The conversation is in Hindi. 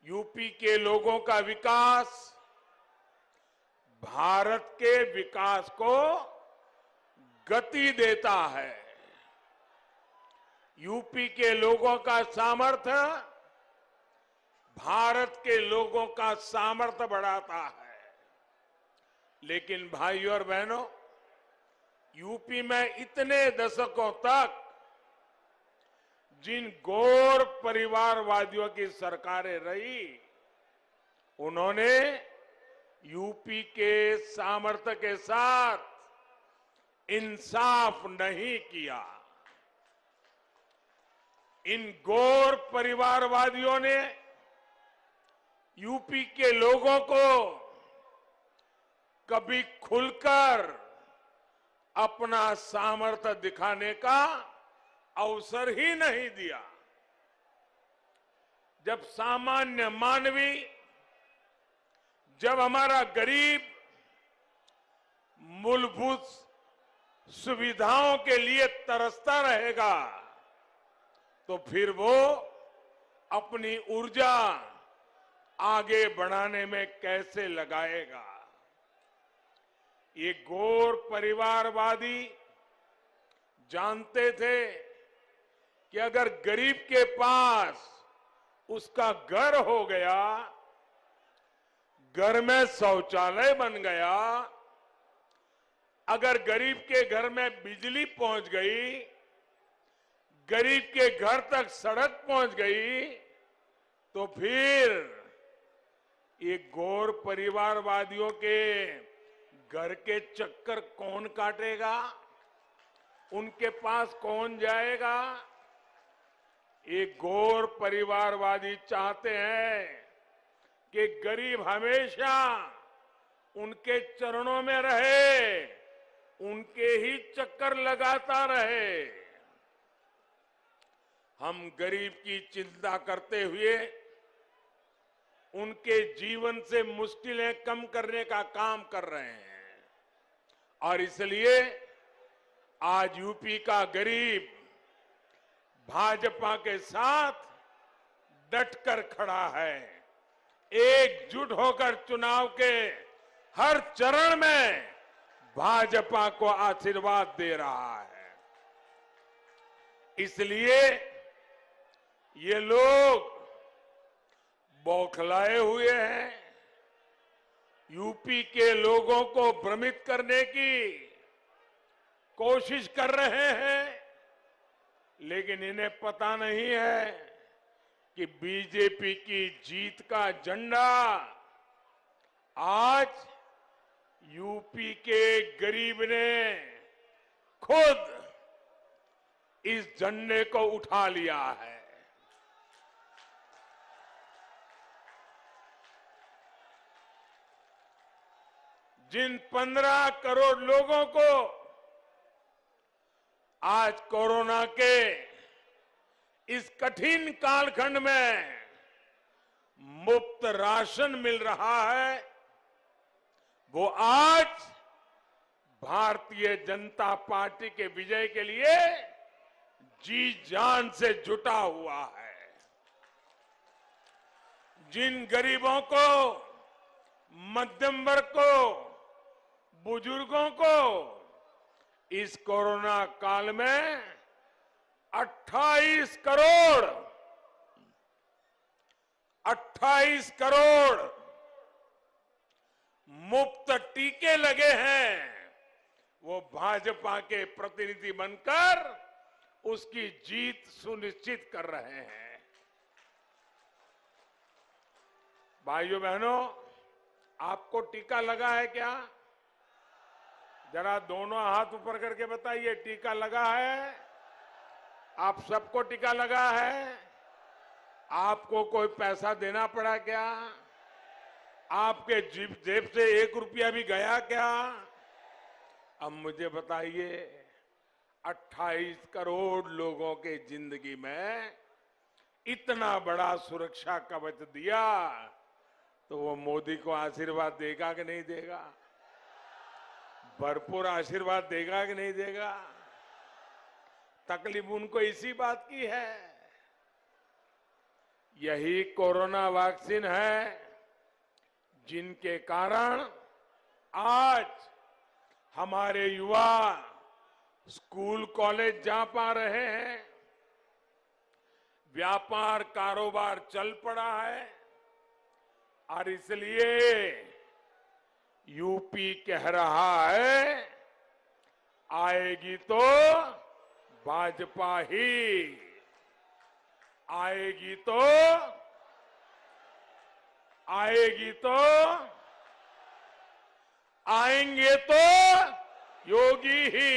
यूपी के लोगों का विकास भारत के विकास को गति देता है। यूपी के लोगों का सामर्थ्य भारत के लोगों का सामर्थ्य बढ़ाता है। लेकिन भाइयों और बहनों, यूपी में इतने दशकों तक जिन गौर परिवारवादियों की सरकारें रही, उन्होंने यूपी के सामर्थ्य के साथ इंसाफ नहीं किया। इन गौर परिवारवादियों ने यूपी के लोगों को कभी खुलकर अपना सामर्थ्य दिखाने का अवसर ही नहीं दिया। जब सामान्य मानवी, जब हमारा गरीब मूलभूत सुविधाओं के लिए तरसता रहेगा, तो फिर वो अपनी ऊर्जा आगे बढ़ाने में कैसे लगाएगा। ये गौर परिवारवादी जानते थे कि अगर गरीब के पास उसका घर हो गया, घर में शौचालय बन गया, अगर गरीब के घर में बिजली पहुंच गई, गरीब के घर तक सड़क पहुंच गई, तो फिर ये गौर परिवारवादियों के घर के चक्कर कौन काटेगा, उनके पास कौन जाएगा। ये गौर परिवारवादी चाहते हैं कि गरीब हमेशा उनके चरणों में रहे, उनके ही चक्कर लगाता रहे। हम गरीब की चिंता करते हुए उनके जीवन से मुश्किलें कम करने का काम कर रहे हैं, और इसलिए आज यूपी का गरीब भाजपा के साथ डटकर खड़ा है। एकजुट होकर चुनाव के हर चरण में भाजपा को आशीर्वाद दे रहा है। इसलिए ये लोग बौखलाए हुए हैं, यूपी के लोगों को भ्रमित करने की कोशिश कर रहे हैं, लेकिन इन्हें पता नहीं है कि बीजेपी की जीत का झंडा आज यूपी के गरीब ने खुद इस झंडे को उठा लिया है। जिन 15 करोड़ लोगों को आज कोरोना के इस कठिन कालखंड में मुफ्त राशन मिल रहा है, वो आज भारतीय जनता पार्टी के विजय के लिए जी जान से जुटा हुआ है। जिन गरीबों को, मध्यम वर्ग को, बुजुर्गों को इस कोरोना काल में 28 करोड़ मुफ्त टीके लगे हैं, वो भाजपा के प्रतिनिधि बनकर उसकी जीत सुनिश्चित कर रहे हैं। भाइयों बहनों, आपको टीका लगा है क्या? जरा दोनों हाथ ऊपर करके बताइए, टीका लगा है? आप सबको टीका लगा है? आपको कोई पैसा देना पड़ा क्या? आपके जेब से 1 रुपया भी गया क्या? अब मुझे बताइए, 28 करोड़ लोगों के जिंदगी में इतना बड़ा सुरक्षा कवच दिया, तो वो मोदी को आशीर्वाद देगा कि नहीं देगा? भरपूर आशीर्वाद देगा कि नहीं देगा? तकलीफ उनको इसी बात की है। यही कोरोना वैक्सीन है जिनके कारण आज हमारे युवा स्कूल कॉलेज जा पा रहे हैं, व्यापार कारोबार चल पड़ा है और इसलिए यूपी कह रहा है आएगी तो भाजपा ही, आएगी तो आएंगे तो योगी ही।